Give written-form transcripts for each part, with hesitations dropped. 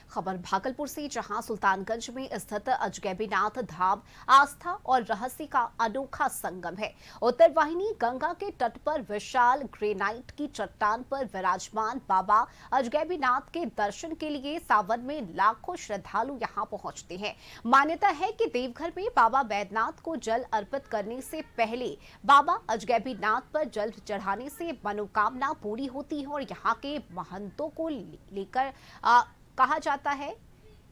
खबर भागलपुर से, जहां सुल्तानगंज में स्थित अजगैबीनाथ धाम आस्था और रहस्य का अनोखा संगम है। उत्तर वाहिनी गंगा के तट पर विशाल ग्रेनाइट की चट्टान पर विराजमान बाबा अजगैबीनाथ के दर्शन के लिए सावन में लाखों श्रद्धालु यहां पहुंचते हैं। मान्यता है कि देवघर में बाबा बैद्यनाथ को जल अर्पित करने से पहले बाबा अजगैबीनाथ पर जल चढ़ाने से मनोकामना पूरी होती है और यहाँ के महंतों को लेकर कहा जाता है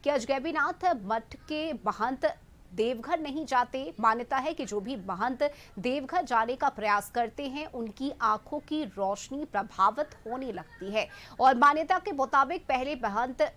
कि अजगैबीनाथ मठ के महंत देवघर नहीं जाते। मान्यता है कि जो भी महंत देवघर जाने का प्रयास करते हैं उनकी आंखों की रोशनी प्रभावित होने लगती है। और मान्यता के मुताबिक पहले महंत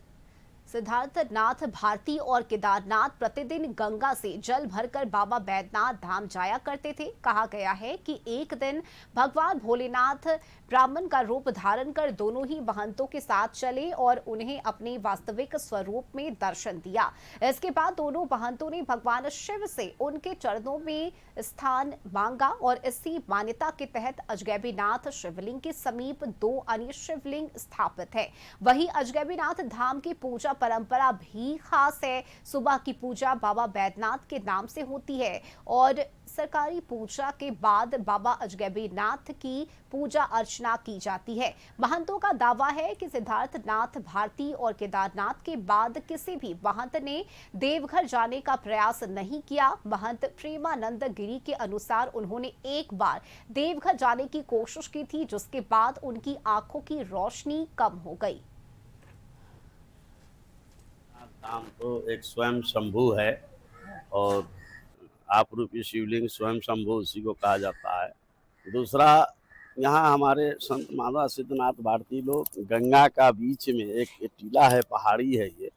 सिद्धार्थनाथ भारती और केदारनाथ प्रतिदिन गंगा से जल भरकर बाबा बैद्यनाथ धाम जाया करते थे। कहा गया है कि एक दिन भगवान भोलेनाथ ब्राह्मण का रूप धारण कर दोनों ही महंतों के साथ चले और उन्हें अपने वास्तविक स्वरूप में दर्शन दिया। इसके बाद दोनों महंतों ने भगवान शिव से उनके चरणों में स्थान मांगा और इसी मान्यता के तहत अजगैबीनाथ शिवलिंग के समीप 2 अन्य शिवलिंग स्थापित है। वहीं अजगैबीनाथ धाम की पूजा परंपरा भी खास है। सुबह की पूजा बाबा बैद्यनाथ के नाम से होती है और सरकारी पूजा के बाद बाबा अजगैबीनाथ की पूजा अर्चना की जाती है। महंतों का दावा है कि सिद्धार्थनाथ भारती और केदारनाथ के बाद किसी भी महंत ने देवघर जाने का प्रयास नहीं किया। महंत प्रेमानंद गिरी के अनुसार उन्होंने एक बार देवघर जाने की कोशिश की थी, जिसके बाद उनकी आंखों की रोशनी कम हो गई। धाम तो एक स्वयं शंभू है और आप रूपी शिवलिंग स्वयं शंभू उसी को कहा जाता है। दूसरा, यहाँ हमारे संत माधव सिद्धनाथ भारती लोग गंगा का बीच में एक टीला है, पहाड़ी है ये,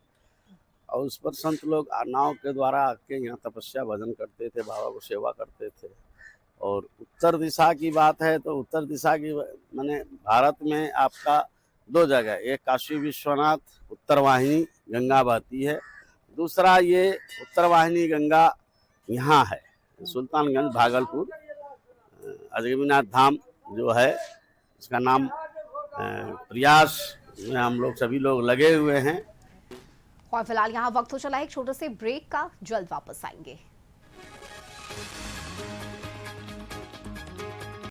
और उस पर संत लोग नाव के द्वारा आके यहाँ तपस्या भजन करते थे, बाबा को सेवा करते थे। और उत्तर दिशा की बात है तो उत्तर दिशा की माने भारत में आपका 2 जगह, एक काशी विश्वनाथ उत्तर वाहिनी गंगा बहती है, दूसरा ये उत्तर वाहिनी गंगा यहाँ है सुल्तानगंज भागलपुर। अजगैबीनाथ धाम जो है इसका नाम प्रयास में हम लोग सभी लोग लगे हुए हैं। और फिलहाल यहाँ वक्त हो चला है एक छोटे से ब्रेक का, जल्द वापस आएंगे।